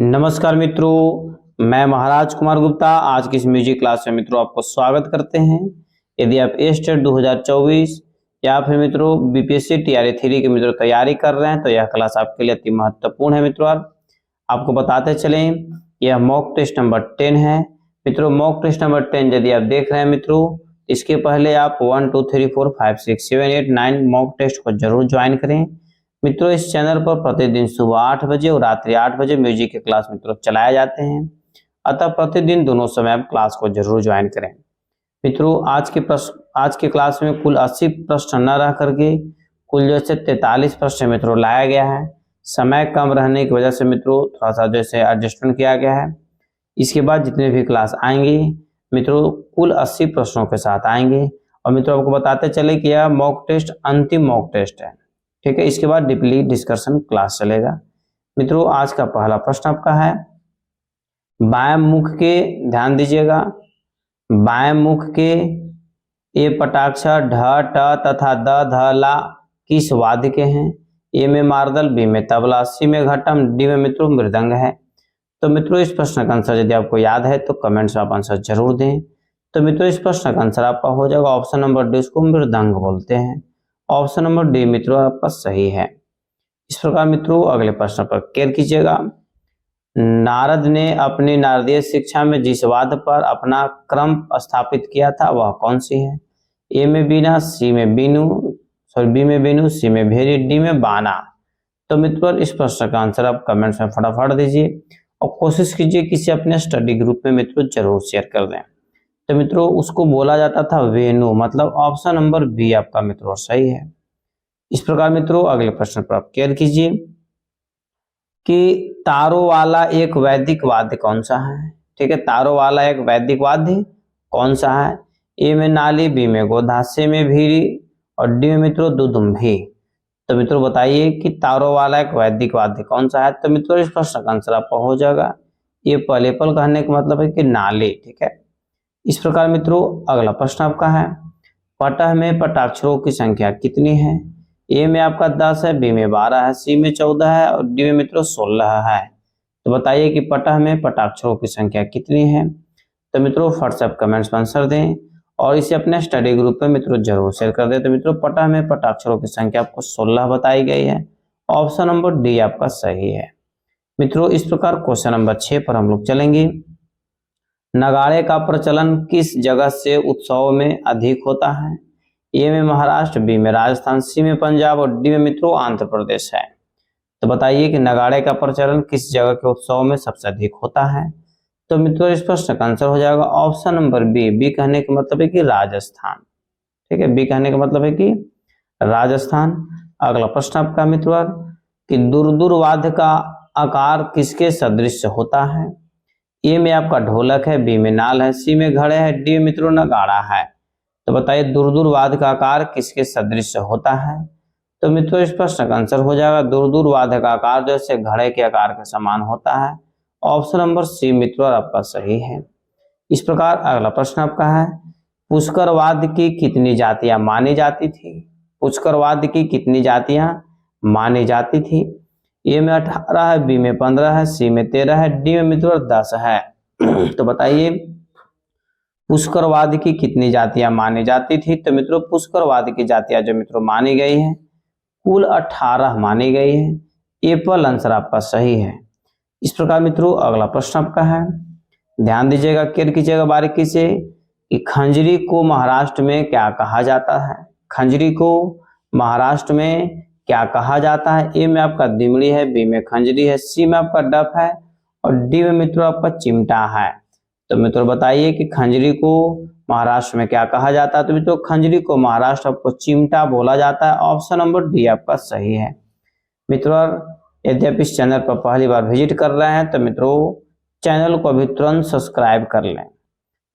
नमस्कार मित्रों, मैं महाराज कुमार गुप्ता आज की इस म्यूजिक क्लास में मित्रों आपको स्वागत करते हैं। यदि आप स्टेट 2024 या फिर मित्रों बीपीएससी टीआरई 3 की मित्रों तैयारी कर रहे हैं तो यह क्लास आपके लिए अति महत्वपूर्ण है। मित्रों आपको बताते चलें, यह मॉक टेस्ट नंबर 10 है। मित्रों मॉक टेस्ट नंबर 10 यदि आप देख रहे हैं मित्रों, इसके पहले आप 1 2 3 4 5 6 7 8 9 मॉक टेस्ट को जरूर ज्वाइन करें। मित्रों इस चैनल पर प्रतिदिन सुबह 8 बजे और रात्रि 8 बजे म्यूजिक के क्लास मित्रों चलाए जाते हैं, अतः प्रतिदिन दोनों समय आप क्लास को जरूर ज्वाइन करें। मित्रों आज के क्लास में कुल 80 प्रश्न न रह करके कुल जैसे 43 प्रश्न मित्रों लाया गया है। समय कम रहने की वजह से मित्रों थोड़ा सा जैसे एडजस्टमेंट किया गया है। इसके बाद जितने भी क्लास आएंगे मित्रों कुल 80 प्रश्नों के साथ आएंगे। और मित्रों आपको बताते चले कि यह मॉक टेस्ट अंतिम मॉक टेस्ट है, ठीक है। इसके बाद डीपली डिस्कशन क्लास चलेगा। मित्रों आज का पहला प्रश्न आपका है, बाएं मुख के, ध्यान दीजिएगा, बाएं मुख के ए पटाक्षर ढ ट तथा द ध ला किस वाद्य के हैं? ए में मार्दल, बी में तबला, सी में घटम, डी में मित्रों मृदंग है। तो मित्रों इस प्रश्न का आंसर यदि आपको याद है तो कमेंट्स में आप आंसर जरूर दें। तो मित्रों इस प्रश्न का आंसर आपका हो जाएगा ऑप्शन नंबर डी, इसको मृदंग बोलते हैं। ऑप्शन नंबर डी मित्रों आपका सही है। इस प्रकार मित्रों अगले प्रश्न पर केयर कीजिएगा। नारद ने अपनी नारदीय शिक्षा में जिस वाद्य पर अपना क्रम स्थापित किया था वह कौन सी है? ए में बीना, सी में बीनू, बी में बीनू, सी में भेरी, डी में बाना। तो मित्रों इस प्रश्न का आंसर आप कमेंट्स में फटाफट दीजिए और कोशिश कीजिए किसी अपने स्टडी ग्रुप में मित्रों जरूर शेयर कर दें। तो मित्रों उसको बोला जाता था वेणु, मतलब ऑप्शन नंबर बी आपका मित्रों सही है। इस प्रकार मित्रों अगले प्रश्न पर आप केयर कीजिए कि तारों वाला एक वैदिक वाद्य कौन सा है? ठीक है, तारों वाला एक वैदिक वाद्य कौन सा है? ए में नाली, बी में गोधा, सी में भीरी और डी में मित्रों दुदुम्भी। तो मित्रों बताइए कि तारों वाला एक वैदिक वाद्य कौन सा है? तो मित्रों इस प्रश्न का आंसर आपका हो जाएगा ये पलेपल कहने का मतलब है कि नाली, ठीक है। इस प्रकार मित्रों अगला प्रश्न आपका है, पटह में पटाक्षरों की संख्या कितनी है? ए में आपका 10 है, बी में 12 है, सी में 14 है और डी में मित्रों 16 है। तो बताइए कि पटह में पटाक्षरों की संख्या कितनी है? तो मित्रों फट से आप कमेंट्स में आंसर दें और इसे अपने स्टडी ग्रुप में मित्रों जरूर शेयर कर दें। तो मित्रों पटह में पटाक्षरों की संख्या आपको 16 बताई गई है। ऑप्शन नंबर डी आपका सही है। मित्रों इस प्रकार क्वेश्चन नंबर 6 पर हम लोग चलेंगे। नगाड़े का प्रचलन किस जगह से उत्सव में अधिक होता है? ए में महाराष्ट्र, बी में राजस्थान, सी में पंजाब और डी में मित्रों आंध्र प्रदेश है। तो बताइए कि नगाड़े का प्रचलन किस जगह के उत्सव में सबसे अधिक होता है? तो मित्रों इस प्रश्न का आंसर हो जाएगा ऑप्शन नंबर बी। बी कहने का मतलब है कि राजस्थान, ठीक है। बी कहने का मतलब है कि राजस्थान। अगला प्रश्न आपका मित्रों कि दुर्दुर वाद्य का आकार किसके सदृश होता है? ए में आपका ढोलक है, बी में नाल है, सी में घड़े है, डी में मित्रों नगाड़ा है। तो बताइए दुर्दुर वाद्य का आकार किसके सदृश होता है? तो मित्रों इस प्रश्न का आंसर हो जाएगा दुर्दुर वाद्य का आकार जैसे घड़े के आकार के समान होता है। ऑप्शन नंबर सी मित्रों आपका सही है। इस प्रकार अगला प्रश्न आपका है, पुष्कर वाद्य की कितनी जातियां मानी जाती थी? पुष्कर वाद्य की कितनी जातियां मानी जाती थी? ए में 18 है, बी में 15 है, सी में 13 है, डी में मित्रों 10 है। तो बताइए पुष्कर वाद्य की कितनी जातियां मानी जाती थी? तो मित्रों पुष्कर वाद्य की जातियां जो मित्रों मानी गई है कुल 18 मानी गई है। एप्पल आंसर आपका सही है। इस प्रकार मित्रों अगला प्रश्न आपका है, ध्यान दीजिएगा, केयर कीजिएगा बारीकी से कि खंजरी को महाराष्ट्र में क्या कहा जाता है? खंजरी को महाराष्ट्र में क्या कहा जाता है? ए में आपका दिमड़ी है, बी में खंजरी है, सी में आपका डफ है और डी में मित्रों आपका चिमटा है। तो मित्रों बताइए कि खंजरी को महाराष्ट्र में क्या कहा जाता है? तो मित्रों खंजरी को महाराष्ट्र आपको चिमटा बोला जाता है। ऑप्शन नंबर डी आपका सही है। मित्रों यदि आप इस चैनल पर पहली बार विजिट कर रहे हैं तो मित्रों चैनल को अभी तुरंत सब्सक्राइब कर लें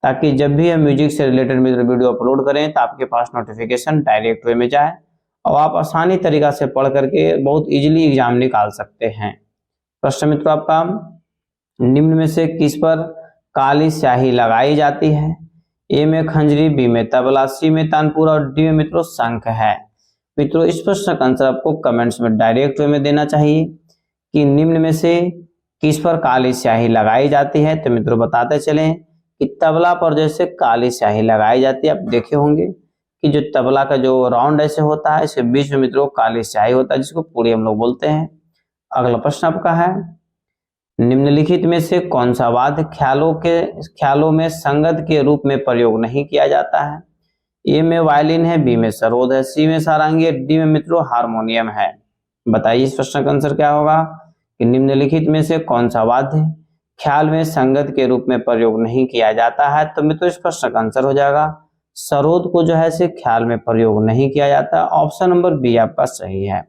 ताकि जब भी हम म्यूजिक से रिलेटेड मित्र वीडियो अपलोड करें तो आपके पास नोटिफिकेशन डायरेक्ट वे में जाए और आप आसानी तरीका से पढ़ करके बहुत इजीली एग्जाम निकाल सकते हैं। प्रश्न मित्रों आपका, निम्न में से किस पर काली स्याही लगाई जाती है? ए में खंजरी, बी में तबला, सी में तानपुरा और डी में मित्रों शंख है। मित्रों इस प्रश्न का आंसर आपको कमेंट्स में डायरेक्ट वे में देना चाहिए कि निम्न में से किस पर काली स्याही लगाई जाती है? तो मित्रों बताते चलें कि तबला पर जैसे काली स्याही लगाई जाती है। आप देखे होंगे कि जो तबला का जो राउंड ऐसे होता है, इसके बीच में मित्रों काली स्याही होता है, जिसको पूड़ी हम लोग बोलते हैं। अगला प्रश्न आपका है, निम्नलिखित में से कौन सा वाद्य ख्यालों में संगत के रूप में प्रयोग नहीं किया जाता है? ए में वायलिन है, बी में सरोद है, सी में सारंगी है, डी में मित्रों हारमोनियम है। बताइए इस प्रश्न का आंसर क्या होगा कि निम्नलिखित में से कौन सा वाद्य ख्याल में संगत के रूप में प्रयोग नहीं किया जाता है? तो मित्रों इस प्रश्न का आंसर हो जाएगा सरोद को जो है से ख्याल में प्रयोग नहीं किया जाता। ऑप्शन नंबर बी आपका सही है।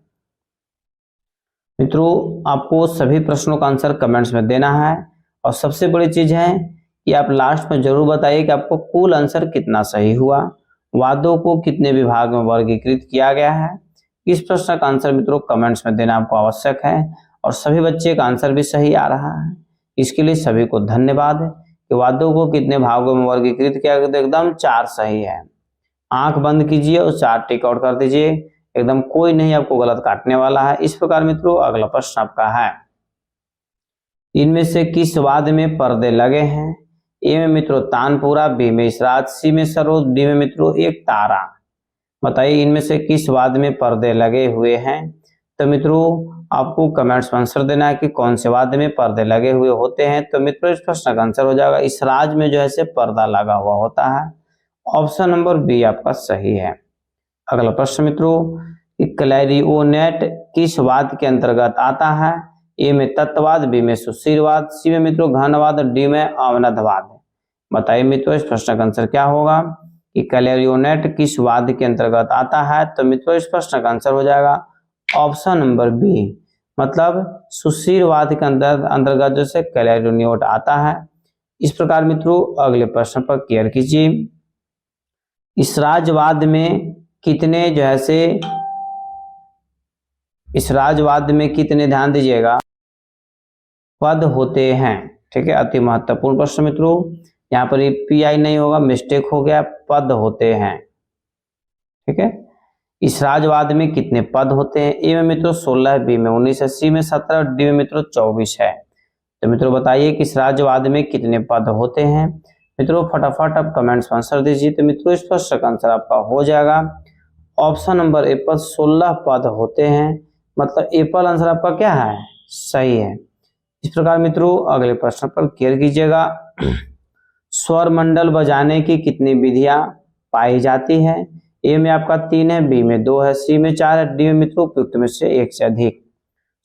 मित्रों आपको सभी प्रश्नों का आंसर कमेंट्स में देना है, और सबसे बड़ी चीज है कि आप लास्ट में जरूर बताइए कि आपको कुल आंसर कितना सही हुआ, वाद्यों को कितने विभाग में वर्गीकृत किया गया है। इस प्रश्न का आंसर मित्रों कमेंट्स में देना आपको आवश्यक है, और सभी बच्चे का आंसर भी सही आ रहा है। इसके लिए सभी को धन्यवाद कि वाद्यों को कितने भागों में वर्गीकृत किया गया। एकदम 4 सही है। आंख बंद कीजिए और 4 टिक आउट कर दीजिए, एकदम कोई नहीं आपको गलत काटने वाला है। इस प्रकार मित्रों अगला प्रश्न आपका है, इनमें से किस वाद्य में पर्दे लगे हैं? ए में मित्रों तानपुरा, बी में इसराज, सी में सरोद, डी में मित्रों एक तारा। बताइए इनमें से किस वाद्य में पर्दे लगे हुए हैं? तो मित्रों आपको कमेंट्स में आंसर देना है कि कौन से वाद्य में पर्दे लगे हुए होते हैं। तो मित्रों इस प्रश्न का आंसर हो जाएगा इसराज में जो है से पर्दा लगा हुआ होता है। ऑप्शन नंबर बी आपका सही है। अगला प्रश्न मित्रों, क्लैरिनेट किस वाद्य के अंतर्गत आता है? ए में तत्वाद, बी में सुशीरवाद, सी में मित्रों घनवाद, डी में अवनतवाद। बताइए मित्रों इस प्रश्न का आंसर क्या होगा कि क्लैरिनेट किस वाद्य के अंतर्गत आता है? तो मित्रों इस प्रश्न का आंसर हो जाएगा ऑप्शन नंबर बी, मतलब सुशीरवाद के अंतर्गत जैसे क्लैरिनेट आता है। इस प्रकार मित्रों अगले प्रश्न पर क्लियर कीजिए, इसराजवाद में कितने जो है से इसराजवाद में कितने, ध्यान दीजिएगा, पद होते हैं? ठीक है, अति महत्वपूर्ण प्रश्न मित्रों। यहाँ पर ये पीआई नहीं होगा, मिस्टेक हो गया, पद होते हैं। ठीक है, इसराजवाद में कितने पद होते हैं? ए में मित्रों 16 है, बी में 19 है, सी में 17, डी में मित्रों 24 है। तो मित्रों बताइए कि इसराजवाद में कितने पद होते हैं? मित्रों फटाफट आप कमेंट्स में आंसर दीजिए। तो मित्रों इस प्रश्न का आंसर आपका हो जाएगा ऑप्शन नंबर ए पर 16 पद होते हैं, मतलब ए पर आंसर आपका क्या है, सही है। इस प्रकार मित्रों अगले प्रश्न पर क्लियर कीजिएगा, स्वर मंडल बजाने की कितनी विधियां पाई जाती है? ए में आपका 3 है, बी में 2 है, सी में 4 है, डी में मित्रों उपयुक्त में से 1 से अधिक।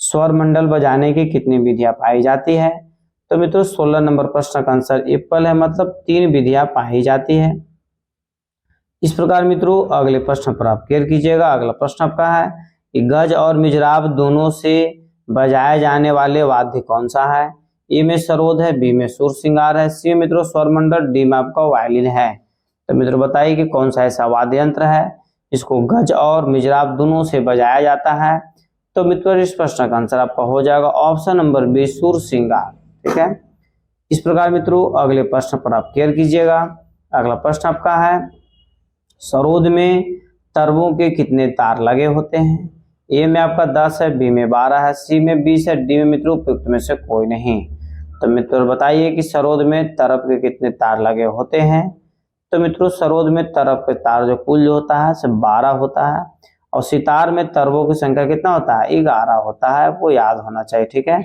स्वर मंडल बजाने की कितनी विधियां पाई जाती है? तो मित्रों 16 नंबर प्रश्न का आंसर एप्पल है, मतलब 3 विधियां पाई जाती है। इस प्रकार मित्रों अगले प्रश्न पर आप क्लियर कीजिएगा। अगला प्रश्न आपका है कि गज और मिजराब दोनों से बजाए जाने वाले वाद्य कौन सा है? ए में सरोद है, बी में सुर श्रृंगार है, सी में मित्रों स्वरमंडल, डी में आपका वायलिन है। तो मित्रों बताइए कि कौन सा ऐसा वाद्य यंत्र है जिसको गज और मिजराब दोनों से बजाया जाता है? तो मित्रों इस प्रश्न का आंसर आपका हो जाएगा ऑप्शन नंबर बी, सुर श्रृंगार। ठीक है, इस प्रकार मित्रों अगले प्रश्न पर आप क्लियर कीजिएगा। अगला प्रश्न आपका है, सरोद में तरबों के कितने तार लगे होते हैं? ए में आपका 10 है, बी में 12 है, सी में 20 है, डी में मित्रों उपयुक्त में से कोई नहीं। तो मित्रों बताइए कि सरोद में तरब के कितने तार लगे होते हैं? तो मित्रों सरोद में तरब के तार जो कुल जो होता है 12 होता है, और सितार में तरबों की संख्या कितना होता है, 11 होता है, वो याद होना चाहिए। ठीक है,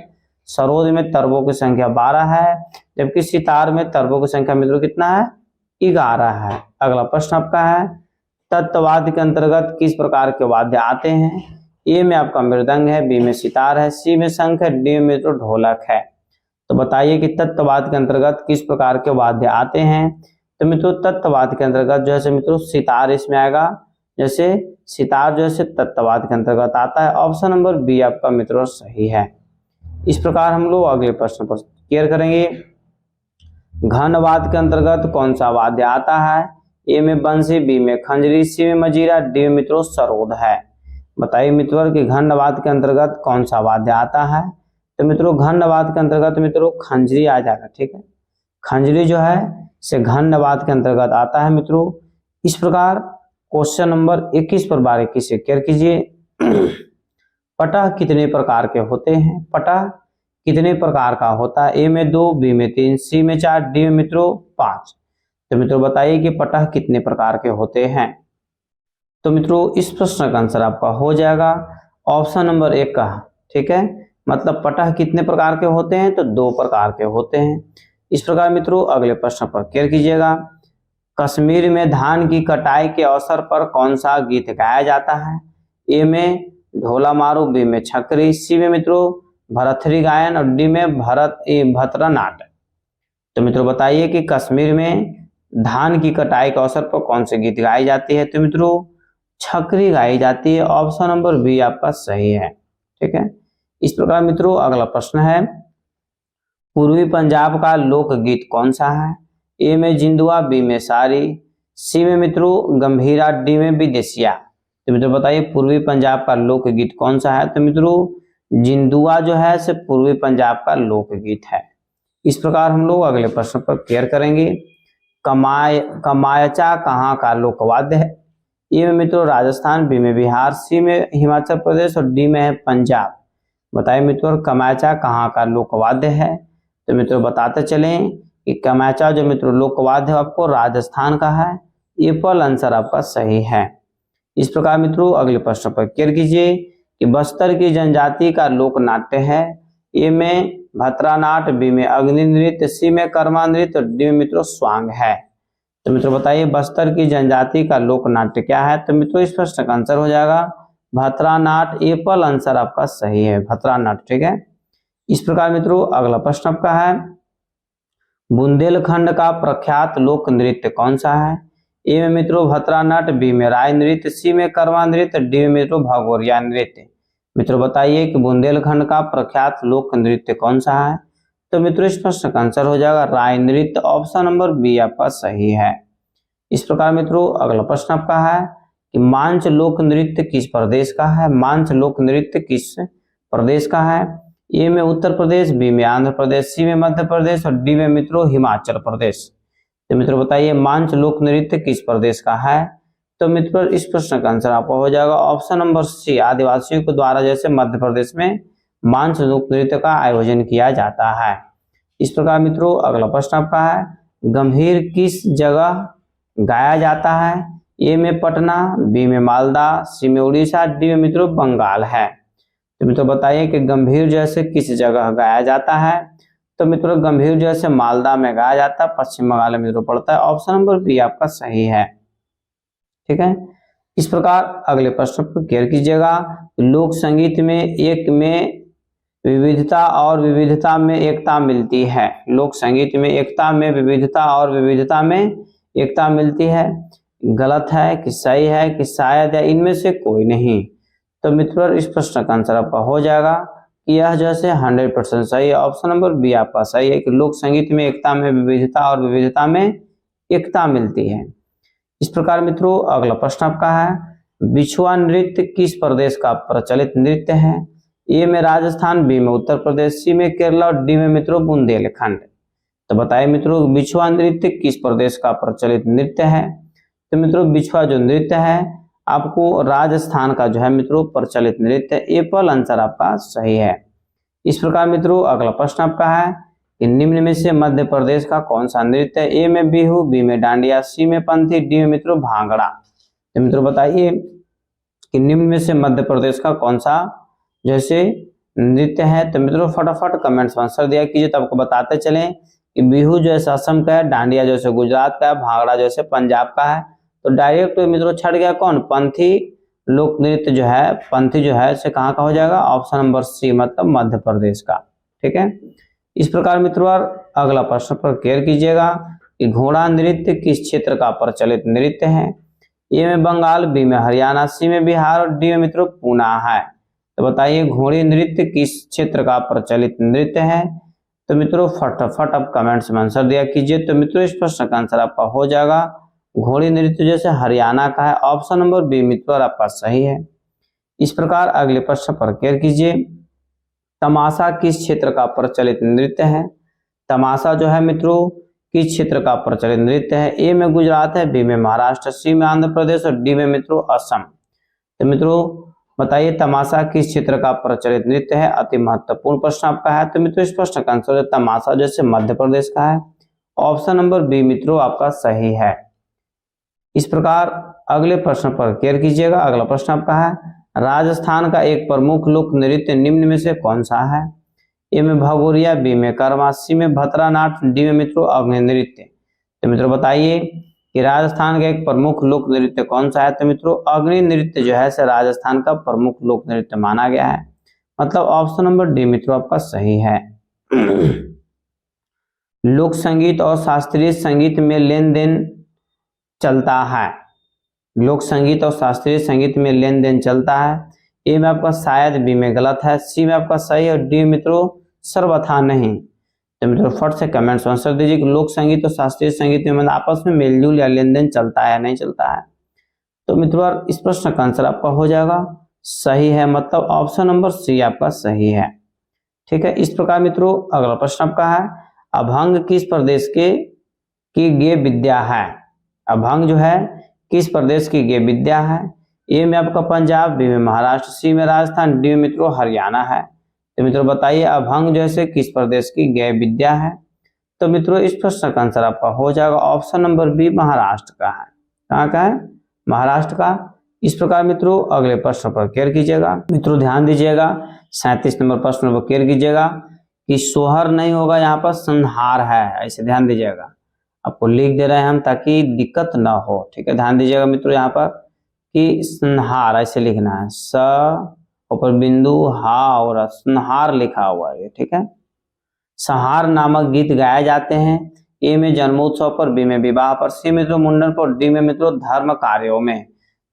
सरोद में तरबों की संख्या 12 है, जबकि सितार में तरबों की संख्या मित्रों कितना है, 11 है। अगला प्रश्न आपका है, तत्वाद्य के अंतर्गत किस प्रकार के वाद्य आते हैं? ए में आपका मृदंग है, बी में सितार है, सी में शंख है, डी में मित्रों ढोलक है। तो बताइए कि तत्वाद्य के अंतर्गत किस प्रकार के वाद्य आते हैं? तो मित्रों तत्वाद्य के अंतर्गत जो है मित्रों सितार इसमें आएगा, जैसे सितार जो है तत्वाद्य के अंतर्गत आता है। ऑप्शन नंबर बी आपका मित्रों सही है। इस प्रकार हम लोग अगले प्रश्न पर क्लियर करेंगे, घनवाद्य के अंतर्गत कौन सा वाद्य आता है? ए में बंसी, बी में खंजरी, सी में मजीरा, डी में मित्रों सरोद है। बताइए मित्रों कि घनवाद्य के अंतर्गत कौन सा वाद्य आता है? तो मित्रों घनवाद्य के अंतर्गत मित्रों खंजरी आ जाएगा। ठीक है, खंजरी जो है से घनवाद्य के अंतर्गत आता है मित्रों। इस प्रकार क्वेश्चन नंबर 21 पर बारीकी से क्लियर कीजिए, पटह कितने प्रकार के होते हैं? पटह कितने प्रकार का होता है? ए में 2, बी में 3, सी में 4, डी में मित्रों 5। तो मित्रों बताइए कि पटह कितने प्रकार के होते हैं? तो मित्रों इस प्रश्न का आंसर आपका हो जाएगा ऑप्शन नंबर 1 का। ठीक है, मतलब पटह कितने प्रकार के होते हैं? तो 2 प्रकार के होते हैं। इस प्रकार मित्रों अगले प्रश्न पर केयर कीजिएगा। कश्मीर में धान की कटाई के अवसर पर कौन सा गीत गाया जाता है? ए में ढोला मारू, बी में छकरी, सी में मित्रों भरथरी गायन और डी में भतरा नाट्य। तो मित्रों बताइए कि कश्मीर में धान की कटाई के अवसर पर कौन से गीत गाई जाती है? तो मित्रों छकरी गाई जाती है। ऑप्शन नंबर बी आपका सही है। ठीक है, इस प्रकार मित्रों अगला प्रश्न है, पूर्वी पंजाब का लोकगीत कौन सा है? ए में जिंदुआ, बी में सारी, सी में मित्रों गंभीरा, डी में विदेशिया। तो मित्रों बताइए पूर्वी पंजाब का लोकगीत कौन सा है? तो मित्रों जिंदुआ जो है से पूर्वी पंजाब का लोकगीत है। इस प्रकार हम लोग अगले प्रश्न पर केयर करेंगे। कमायचा कहाँ का लोकवाद्य है? ए में मित्रों राजस्थान, बी में बिहार, सी में हिमाचल प्रदेश और डी में है पंजाब। बताइए मित्रों कमायचा कहाँ का लोकवाद्य है? तो मित्रों बताते चलें कि कमायचा जो मित्रों लोकवाद्य है आपको राजस्थान का है। ये पल आंसर आपका सही है। इस प्रकार मित्रों अगले प्रश्न पर केयर कीजिए कि बस्तर की जनजाति का लोक नाट्य है। ए में भतरा नाट्य, बी में अग्नि नृत्य, सी में कर्मा नृत्य और डी में मित्रों स्वांग है। तो मित्रों बताइए बस्तर की जनजाति का लोक नाट्य क्या है? तो मित्रों इस प्रश्न का आंसर हो जाएगा भतरा नाट्य। ये पल आंसर आपका सही है, भतरा नाट्य। ठीक है, इस प्रकार मित्रों अगला प्रश्न आपका है, बुंदेलखंड का प्रख्यात लोक नृत्य कौन सा है? ए में मित्रों भतरा नाट्य, बी में राय नृत्य, सी में करवा नृत्य, डी में मित्रों भगोरिया नृत्य। मित्रों बताइए कि बुंदेलखंड का प्रख्यात लोक नृत्य कौन सा है? तो मित्रों इस प्रश्न का आंसर हो जाएगा राय नृत्य। ऑप्शन नंबर बी आपका सही है। इस प्रकार मित्रों अगला प्रश्न आपका है कि मांच लोक नृत्य किस प्रदेश का है? मांच लोक नृत्य किस प्रदेश का है? ए में उत्तर प्रदेश, बी में आंध्र प्रदेश, सी में मध्य प्रदेश और डी में मित्रों हिमाचल प्रदेश। तो मित्रों बताइए मांच लोक नृत्य किस प्रदेश का है? तो मित्रों इस प्रश्न का आंसर आपका हो जाएगा ऑप्शन नंबर सी, आदिवासियों के द्वारा जैसे मध्य प्रदेश में मांच लोक नृत्य का आयोजन किया जाता है। इस प्रकार मित्रों अगला प्रश्न आपका है, गंभीर किस जगह गाया जाता है? ए में पटना, बी में मालदा, सी में उड़ीसा, डी में मित्रों बंगाल है। तो मित्रों बताइए कि गंभीर जैसे किस जगह गाया जाता है? तो मित्रों गंभीर जैसे मालदा में गाया जाता है, पश्चिम बंगाल में मित्रों पड़ता है। ऑप्शन नंबर बी आपका सही है। ठीक है, इस प्रकार अगले प्रश्न पर केयर कीजिएगा। लोक संगीत में एक में विविधता और विविधता में एकता मिलती है। लोक संगीत में एकता में विविधता और विविधता में एकता मिलती है। गलत है कि सही है कि शायद या इनमें से कोई नहीं? तो मित्रों इस प्रश्न का आंसर आपका हो जाएगा कि यह जैसे 100% सही है। ऑप्शन नंबर बी आपका सही है कि लोक संगीत में एकता में विविधता और विविधता में एकता मिलती है। इस प्रकार मित्रों अगला प्रश्न आपका है, बिछुआ नृत्य किस प्रदेश का प्रचलित नृत्य है? ए में राजस्थान, बी में उत्तर प्रदेश, सी में केरला और डी में मित्रों बुंदेलखंड। तो बताइए मित्रों बिछुआ नृत्य किस प्रदेश का प्रचलित नृत्य है? तो मित्रों बिछुआ जो नृत्य है आपको राजस्थान का जो है मित्रों प्रचलित नृत्य। ए पर आंसर आपका सही है। इस प्रकार मित्रों अगला प्रश्न आपका है कि निम्न में से मध्य प्रदेश का कौन सा नृत्य है? ए में बिहू, बी में डांडिया, सी में पंथी, डी में मित्रों भांगड़ा। तो मित्रों बताइए कि निम्न में से मध्य प्रदेश का कौन सा जैसे नृत्य है? तो मित्रों फटाफट कमेंट्स में आंसर दिया कीजिए, तो आपको बताते चलें कि बिहू जो है असम का है, डांडिया जो है गुजरात का है, भांगड़ा जो है पंजाब का है। तो डायरेक्ट मित्रों छट गया कौन? पंथी लोक नृत्य जो है, पंथी जो है से कहाँ का हो जाएगा? ऑप्शन नंबर सी मतलब मध्य प्रदेश का। ठीक है, इस प्रकार मित्रों अगला प्रश्न पर केयर कीजिएगा कि घोड़ा नृत्य किस क्षेत्र का प्रचलित नृत्य है? ए में बंगाल, बी में हरियाणा, सी में बिहार और डी में मित्रों पूना है। तो बताइए घोड़ी नृत्य किस क्षेत्र का प्रचलित नृत्य है? तो मित्रों फटाफट आप कमेंट्स में आंसर दिया कीजिए। तो मित्रों इस प्रश्न का आंसर आपका हो जाएगा घोड़ी नृत्य जैसे हरियाणा का है। ऑप्शन नंबर बी मित्रों आपका सही है। इस प्रकार अगले प्रश्न पर केयर कीजिए, तमाशा किस क्षेत्र का प्रचलित नृत्य है? तमाशा जो है मित्रों किस क्षेत्र का प्रचलित नृत्य है? ए में गुजरात है, बी में महाराष्ट्र, सी में आंध्र प्रदेश और डी में मित्रों असम। तो मित्रों बताइए तमाशा किस क्षेत्र का प्रचलित नृत्य है? अति महत्वपूर्ण प्रश्न आपका है। तो मित्रों इस प्रश्न का आंसर तमाशा जैसे मध्य प्रदेश का है। ऑप्शन नंबर बी मित्रों आपका सही है। इस प्रकार अगले प्रश्न पर केयर कीजिएगा। अगला प्रश्न आपका है, राजस्थान का एक प्रमुख लोक नृत्य निम्न में से कौन सा है? ए में भगोरिया, बी में करवा, सी में भतरा नाट, डी में मित्रों अग्नि नृत्य। तो मित्रों बताइए कि राजस्थान का एक प्रमुख लोक नृत्य कौन सा है? तो मित्रों अग्नि नृत्य जो है राजस्थान का प्रमुख लोक नृत्य माना गया है। मतलब ऑप्शन नंबर डी मित्रों आपका सही है। लोक संगीत और शास्त्रीय संगीत में लेन देन चलता है। लोक संगीत और शास्त्रीय संगीत में लेन देन चलता है। ए में आपका शायद, बी में गलत है, सी में आपका सही और डी मित्रों सर्वथा नहीं। तो मित्रों फट से कमेंट्स में आंसर दीजिए कि लोक संगीत और शास्त्रीय संगीत में मतलब आपस में मेलजोल या लेन देन चलता है या नहीं चलता है। तो मित्रों इस प्रश्न का आंसर आपका हो जाएगा सही है। मतलब ऑप्शन नंबर सी आपका सही है। ठीक है। इस प्रकार मित्रों अगला प्रश्न आपका है, अभंग किस प्रदेश की गेय विद्या है? अभंग जो है किस प्रदेश की गेय विद्या है? ए में आपका पंजाब, बी में महाराष्ट्र, सी में राजस्थान, डी में मित्रों हरियाणा है। तो मित्रों बताइए अभंग जो है किस प्रदेश की गेय विद्या है? तो मित्रों इस प्रश्न का आंसर आपका हो जाएगा ऑप्शन नंबर बी महाराष्ट्र का है। कहाँ का है? महाराष्ट्र का। इस प्रकार मित्रों अगले प्रश्न पर केयर कीजिएगा। मित्रों ध्यान दीजिएगा 37 नंबर प्रश्न पर केयर कीजिएगा कि सोहर नहीं होगा, यहाँ पर संहार है, ऐसे ध्यान दीजिएगा। आपको लिख दे रहे हैं हम ताकि दिक्कत ना हो। ठीक है। ध्यान दीजिएगा मित्रों यहाँ पर कि संहार ऐसे लिखना है, स ऊपर बिंदु हा और संहार लिखा हुआ है। ठीक है। संहार नामक गीत गाए जाते हैं। ए में जन्मोत्सव पर, बी में विवाह पर, सी मित्रों मुंडन पर, डी में मित्रों धर्म कार्यों में।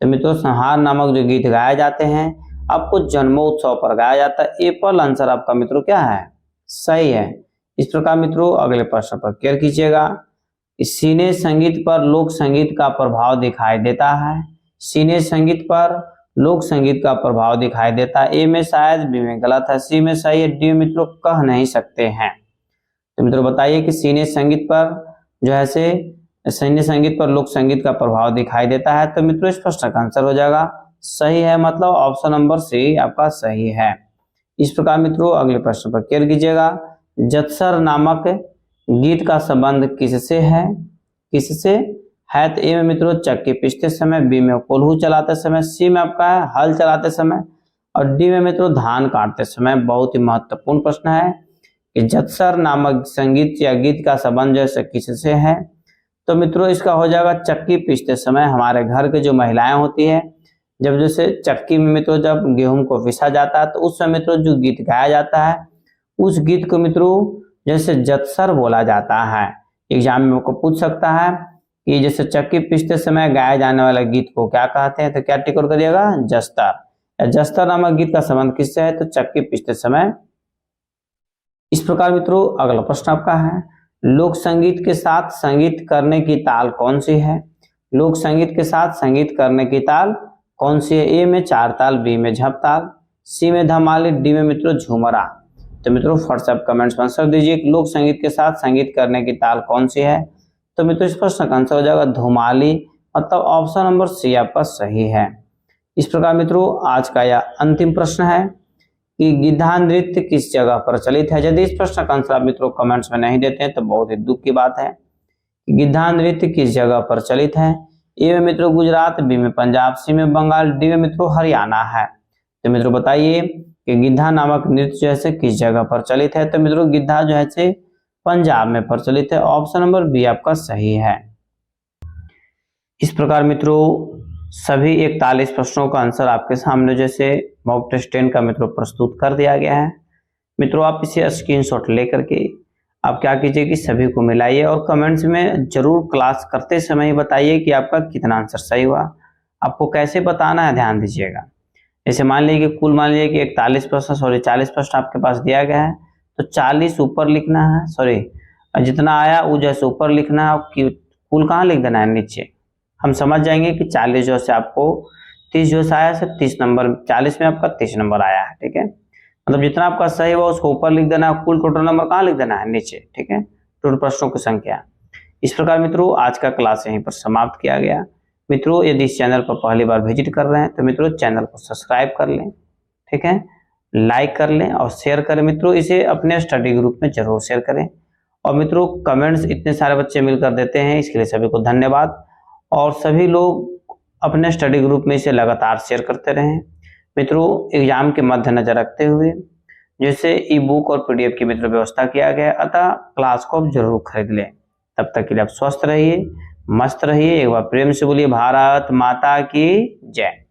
तो मित्रों संहार नामक जो गीत गाए जाते हैं आपको जन्मोत्सव पर गाया जाता है। ए पर आंसर आपका मित्रों क्या है? सही है। इस प्रकार मित्रों अगले प्रश्न पर केयर कीजिएगा। सिने संगीत पर लोक संगीत का प्रभाव दिखाई देता है। सिने संगीत पर लोक संगीत का प्रभाव दिखाई देता है। ए में शायद, बी में गलत है, सी में सही है, डी मित्रों कह नहीं सकते हैं। तो मित्रों बताइए कि सिने संगीत पर जो है सिने संगीत पर लोक संगीत का प्रभाव दिखाई देता है। तो मित्रों इस प्रश्न का आंसर हो जाएगा सही है। मतलब ऑप्शन नंबर सी आपका सही है। इस प्रकार मित्रों अगले प्रश्न पर केयर कीजिएगा। जत्सर नामक गीत का संबंध किससे है? किससे है? तो ए में मित्रों चक्की पीसते समय, बी में कोल्हू चलाते समय, सी में आपका है हल चलाते समय और डी में मित्रों धान काटते समय। बहुत ही महत्वपूर्ण प्रश्न है कि जत्सर नामक संगीत या गीत का संबंध जैसे किससे है? तो मित्रों इसका हो जाएगा चक्की पीसते समय। हमारे घर के जो महिलाएं होती है जब जैसे चक्की में मित्रों जब गेहूं को पीसा जाता है तो उस समय मित्रों जो गीत गाया जाता है उस गीत को मित्रों जैसे जत्सर बोला जाता है। एग्जाम में आपको पूछ सकता है कि जैसे चक्की पीसते समय गाए जाने वाला गीत को क्या कहते हैं? तो क्या टिक आउट करिएगा? जस्तर। जस्तर नामक गीत का संबंध किससे है? तो चक्की पीसते समय। इस प्रकार मित्रों अगला प्रश्न आपका है, लोक संगीत के साथ संगीत करने की ताल कौन सी है? लोक संगीत के साथ संगीत करने की ताल कौन सी है? ए में चार ताल, बी में झपताल, सी में धमाली, डी में मित्रों झूमरा। तो मित्रों व्हाट्सएप कमेंट्स में आंसर दीजिए लोक संगीत के साथ संगीत करने की ताल कौन सी है? तो मित्रों इस प्रश्न का आंसर हो जाएगा धुमाली। मतलब ऑप्शन नंबर सी आपका सही है। इस प्रकार मित्रों आज का यह अंतिम प्रश्न है कि गिद्धा नृत्य किस जगह प्रचलित है? यदि इस प्रश्न का आंसर आप मित्रों कमेंट्स में नहीं देते हैं तो बहुत ही दुख की बात है। गिद्धा नृत्य किस जगह प्रचलित है? ए में मित्रों गुजरात, बी में पंजाब, सी में बंगाल, डी में मित्रों हरियाणा है। तो मित्रों बताइए कि गिद्धा नामक नृत्य जो है किस जगह प्रचलित है? तो मित्रों गिद्धा जो है पंजाब में प्रचलित है। ऑप्शन नंबर बी आपका सही है। इस प्रकार मित्रों सभी 41 प्रश्नों का आंसर आपके सामने जैसे मॉक टेस्ट 10 का मित्रों प्रस्तुत कर दिया गया है। मित्रों आप इसे स्क्रीनशॉट लेकर के आप क्या कीजिए कि सभी को मिलाइए और कमेंट्स में जरूर क्लास करते समय बताइए कि आपका कितना आंसर सही हुआ। आपको कैसे बताना है ध्यान दीजिएगा। जैसे मान लीजिए कि कुल मान लीजिए कि 40 प्रश्न आपके पास दिया गया है तो 40 ऊपर लिखना है, सॉरी जितना आया वो जैसे ऊपर लिखना है, कुल कहाँ लिख देना है नीचे। हम समझ जाएंगे कि 40 जो से आपको 30 जो से आया से 30 नंबर, 40 में आपका 30 नंबर आया है। ठीक है। मतलब जितना आपका सही हुआ उसको ऊपर लिख देना है, कुल टोटल नंबर कहाँ लिख देना है नीचे। ठीक है। टोटल प्रश्नों की संख्या। इस प्रकार मित्रों आज का क्लास यहीं पर समाप्त किया गया। मित्रों यदि इस चैनल पर पहली बार विजिट कर रहे हैं तो मित्रों चैनल को सब्सक्राइब कर लें, ठीक है, लाइक कर लें और शेयर करें। मित्रों इसे अपने स्टडी ग्रुप में जरूर शेयर करें। और मित्रों कमेंट्स इतने सारे बच्चे मिलकर देते हैं, इसके लिए सभी को धन्यवाद। और सभी लोग अपने स्टडी ग्रुप में इसे लगातार शेयर करते रहें। मित्रों एग्जाम के मद्देनजर रखते हुए जैसे ई बुक और पीडीएफ की मित्रों व्यवस्था किया गया, अतः क्लास को आप जरूर खरीद लें। तब तक के लिए आप स्वस्थ रहिए, मस्त रहिए। एक बार प्रेम से बोलिए भारत माता की जय।